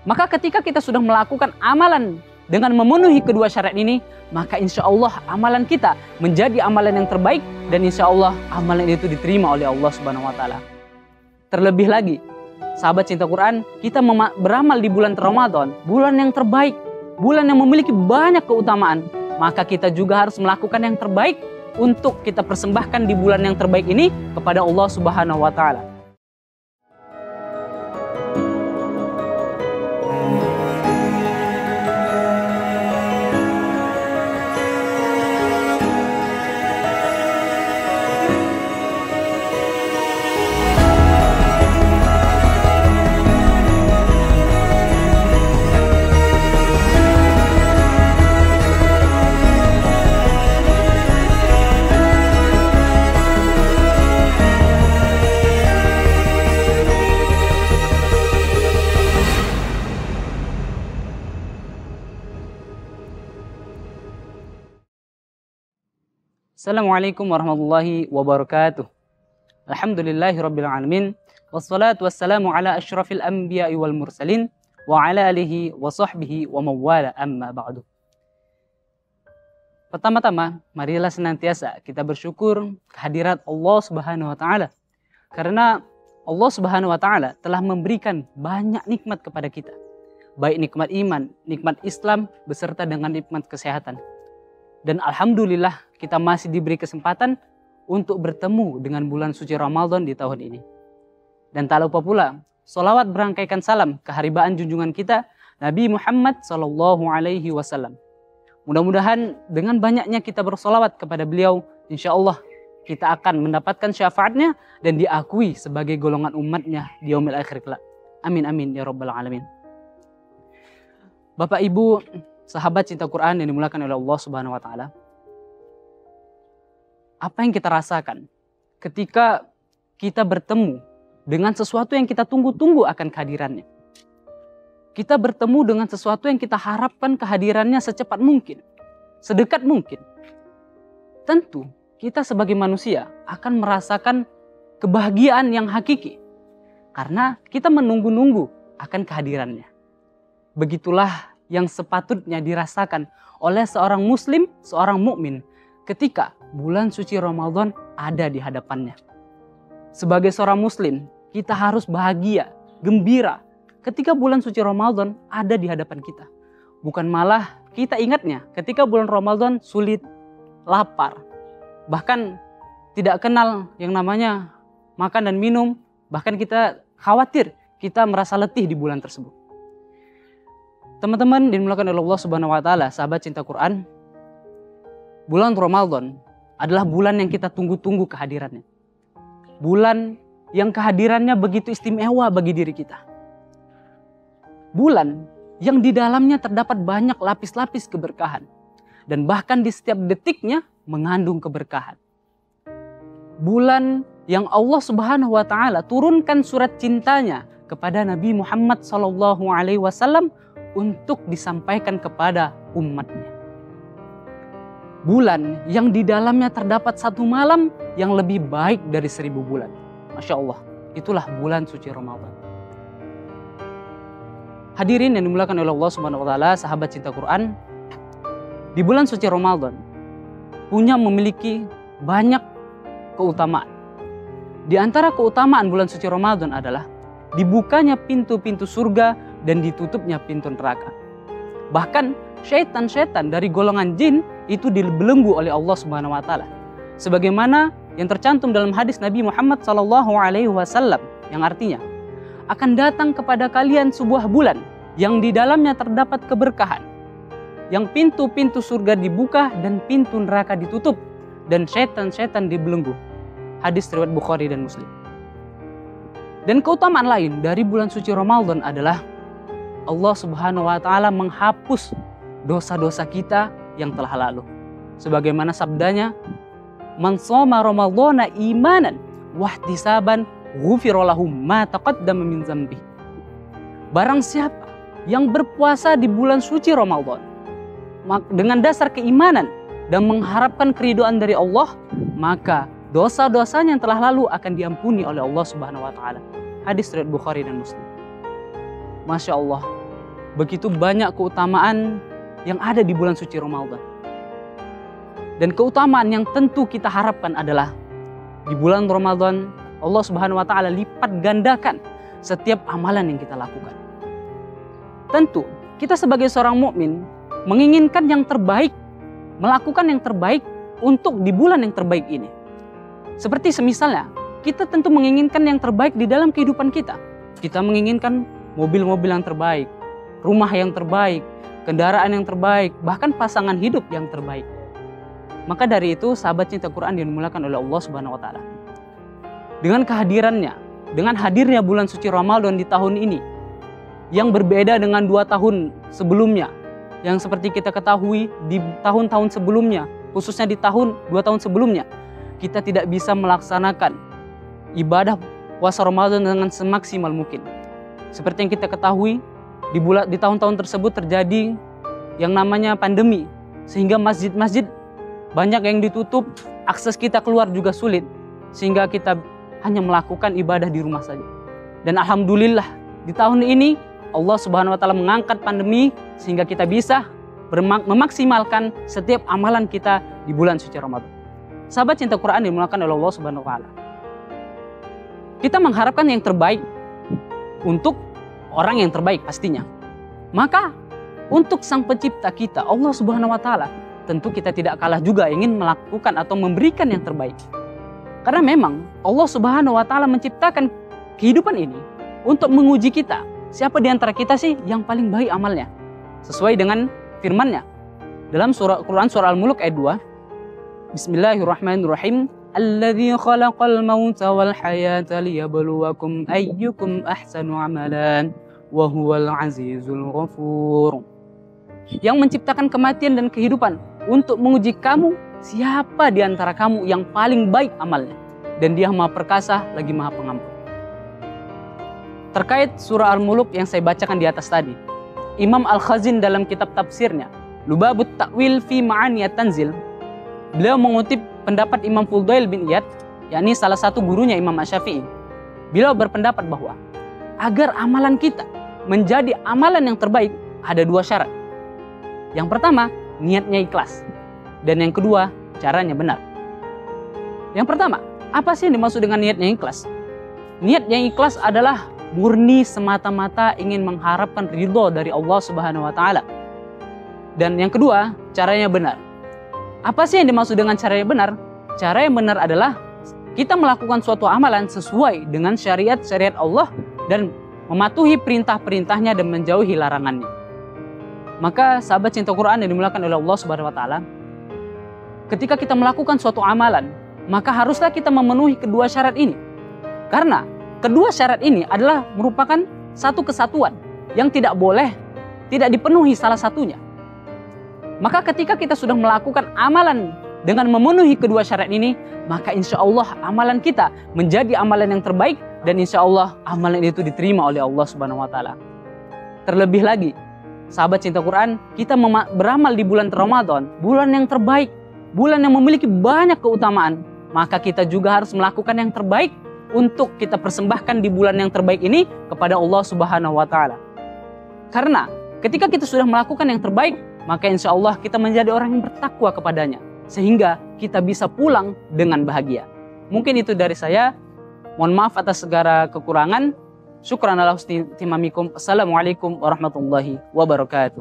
Maka ketika kita sudah melakukan amalan dengan memenuhi kedua syarat ini, maka insya Allah amalan kita menjadi amalan yang terbaik, dan insya Allah amalan itu diterima oleh Allah Subhanahu wa Ta'ala. Terlebih lagi, sahabat cinta Quran, kita beramal di bulan Ramadan, bulan yang terbaik, bulan yang memiliki banyak keutamaan. Maka kita juga harus melakukan yang terbaik untuk kita persembahkan di bulan yang terbaik ini kepada Allah Subhanahu wa Ta'ala. Assalamualaikum warahmatullahi wabarakatuh. Alhamdulillahi rabbil alamin. Wassalatu wassalamu ala asyrafil anbiya'i wal mursalin wa ala alihi wa sahbihi wa mawala amma ba'du. Pertama-tama, marilah senantiasa kita bersyukur kehadirat Allah Subhanahu wa Ta'ala. Karena Allah Subhanahu wa Ta'ala telah memberikan banyak nikmat kepada kita. Baik nikmat iman, nikmat Islam, beserta dengan nikmat kesehatan. Dan alhamdulillah kita masih diberi kesempatan untuk bertemu dengan bulan suci Ramadan di tahun ini. Dan tak lupa pula, sholawat berangkaikan salam keharibaan junjungan kita, Nabi Muhammad SAW. Mudah-mudahan dengan banyaknya kita bersolawat kepada beliau, insya Allah kita akan mendapatkan syafaatnya dan diakui sebagai golongan umatnya di yaumil akhir kelak. Amin amin ya rabbal alamin. Bapak Ibu, sahabat cinta Quran yang dimuliakan oleh Allah Subhanahu wa Ta'ala. Apa yang kita rasakan ketika kita bertemu dengan sesuatu yang kita tunggu-tunggu akan kehadirannya? Kita bertemu dengan sesuatu yang kita harapkan kehadirannya secepat mungkin, sedekat mungkin. Tentu kita sebagai manusia akan merasakan kebahagiaan yang hakiki karena kita menunggu-nunggu akan kehadirannya. Begitulah yang sepatutnya dirasakan oleh seorang muslim, seorang mukmin ketika bulan suci Ramadan ada di hadapannya. Sebagai seorang muslim, kita harus bahagia, gembira ketika bulan suci Ramadan ada di hadapan kita. Bukan malah kita ingatnya ketika bulan Ramadan sulit, lapar, bahkan tidak kenal yang namanya makan dan minum, bahkan kita khawatir kita merasa letih di bulan tersebut. Teman-teman dimuliakan oleh Allah Subhanahu wa Ta'ala, sahabat cinta Quran, bulan Ramadan adalah bulan yang kita tunggu-tunggu kehadirannya. Bulan yang kehadirannya begitu istimewa bagi diri kita. Bulan yang di dalamnya terdapat banyak lapis-lapis keberkahan. Dan bahkan di setiap detiknya mengandung keberkahan. Bulan yang Allah Subhanahu wa Ta'ala turunkan surat cintanya kepada Nabi Muhammad SAW untuk disampaikan kepada umatnya. Bulan yang di dalamnya terdapat satu malam yang lebih baik dari 1000 bulan. Masya Allah, itulah bulan suci Ramadan. Hadirin yang dimuliakan oleh Allah Subhanahu wa Ta'ala, sahabat cinta Quran, di bulan suci Ramadan memiliki banyak keutamaan. Di antara keutamaan bulan suci Ramadan adalah dibukanya pintu-pintu surga dan ditutupnya pintu neraka. Bahkan syaitan-syaitan dari golongan jin itu dibelenggu oleh Allah Subhanahu wa Ta'ala. Sebagaimana yang tercantum dalam hadis Nabi Muhammad SAW yang artinya, akan datang kepada kalian sebuah bulan yang di dalamnya terdapat keberkahan, yang pintu-pintu surga dibuka dan pintu neraka ditutup, dan syaitan-syaitan dibelenggu. Hadis riwayat Bukhari dan Muslim. Dan keutamaan lain dari bulan suci Ramadan adalah Allah Subhanahu wa Ta'ala menghapus dosa-dosa kita yang telah lalu. Sebagaimana sabdanya, "Man shoma Ramadhana imanan wahtisaban ghufira lahu ma taqaddama min dzambi." Barang siapa yang berpuasa di bulan suci Ramadan dengan dasar keimanan dan mengharapkan keridhaan dari Allah, maka dosa-dosanya yang telah lalu akan diampuni oleh Allah Subhanahu wa Ta'ala. Hadis riwayat Bukhari dan Muslim. Masya Allah, begitu banyak keutamaan yang ada di bulan suci Ramadan. Dan keutamaan yang tentu kita harapkan adalah di bulan Ramadan Allah Subhanahu wa taala lipat gandakan setiap amalan yang kita lakukan. Tentu kita sebagai seorang mukmin menginginkan yang terbaik, melakukan yang terbaik untuk di bulan yang terbaik ini. Seperti semisalnya kita tentu menginginkan yang terbaik di dalam kehidupan kita. Kita menginginkan mobil-mobil yang terbaik, rumah yang terbaik, kendaraan yang terbaik, bahkan pasangan hidup yang terbaik. Maka dari itu sahabat cinta Quran dimulakan oleh Allah Subhanahu wa taala. Dengan kehadirannya, dengan hadirnya bulan suci Ramadan di tahun ini yang berbeda dengan 2 tahun sebelumnya, yang seperti kita ketahui di tahun-tahun sebelumnya, khususnya di 2 tahun sebelumnya, kita tidak bisa melaksanakan ibadah puasa Ramadan dengan semaksimal mungkin. Seperti yang kita ketahui, di tahun-tahun tersebut terjadi yang namanya pandemi, sehingga masjid-masjid banyak yang ditutup, akses kita keluar juga sulit, sehingga kita hanya melakukan ibadah di rumah saja. Dan alhamdulillah di tahun ini Allah Subhanahu wa taala mengangkat pandemi sehingga kita bisa memaksimalkan setiap amalan kita di bulan suci Ramadan. Sahabat cinta Quran dimulakan oleh Allah Subhanahu wa taala. Kita mengharapkan yang terbaik untuk orang yang terbaik pastinya. Maka untuk sang pencipta kita Allah Subhanahu wa taala, tentu kita tidak kalah juga ingin melakukan atau memberikan yang terbaik. Karena memang Allah Subhanahu wa taala menciptakan kehidupan ini untuk menguji kita. Siapa di antara kita sih yang paling baik amalnya? Sesuai dengan firman-Nya dalam Quran surah Al-Mulk ayat 2. Bismillahirrahmanirrahim. Alladzi khalaqal mauta wal hayata liyabluwakum ayyukum ahsanu amalan wa huwal azizul ghafur. Yang menciptakan kematian dan kehidupan untuk menguji kamu, siapa di antara kamu yang paling baik amalnya, dan Dia Maha Perkasa lagi Maha Pengampun. Terkait surah Al-Mulk yang saya bacakan di atas tadi, Imam Al-Khazin dalam kitab tafsirnya Lubabut Ta'wil fi Ma'ani At-Tanzil, beliau mengutip pendapat Imam Fudail bin Iyad, yakni salah satu gurunya Imam Asy-Syafi'i. Beliau berpendapat bahwa agar amalan kita menjadi amalan yang terbaik ada 2 syarat. Yang pertama, niatnya ikhlas. Dan yang kedua, caranya benar. Yang pertama, apa sih yang dimaksud dengan niatnya ikhlas? Niat yang ikhlas adalah murni semata-mata ingin mengharapkan ridho dari Allah Subhanahu wa taala. Dan yang kedua, caranya benar. Apa sih yang dimaksud dengan caranya benar? Cara yang benar adalah kita melakukan suatu amalan sesuai dengan syariat-syariat Allah dan mematuhi perintah-perintahnya dan menjauhi larangannya. Maka sahabat cinta Quran yang dimulakan oleh Allah Subhanahu wa taala, ketika kita melakukan suatu amalan, maka haruslah kita memenuhi kedua syarat ini. Karena kedua syarat ini adalah merupakan satu kesatuan yang tidak boleh tidak dipenuhi salah satunya. Maka ketika kita sudah melakukan amalan dengan memenuhi kedua syarat ini, maka insya Allah amalan kita menjadi amalan yang terbaik dan insya Allah amalan itu diterima oleh Allah Subhanahu wa taala. Terlebih lagi, sahabat cinta Quran, kita beramal di bulan Ramadan, bulan yang terbaik, bulan yang memiliki banyak keutamaan, maka kita juga harus melakukan yang terbaik untuk kita persembahkan di bulan yang terbaik ini kepada Allah Subhanahu wa taala. Karena ketika kita sudah melakukan yang terbaik, maka insya Allah kita menjadi orang yang bertakwa kepadanya, sehingga kita bisa pulang dengan bahagia. Mungkin itu dari saya. Mohon maaf atas segala kekurangan. Syukran ala husni timamikum. Assalamualaikum warahmatullahi wabarakatuh.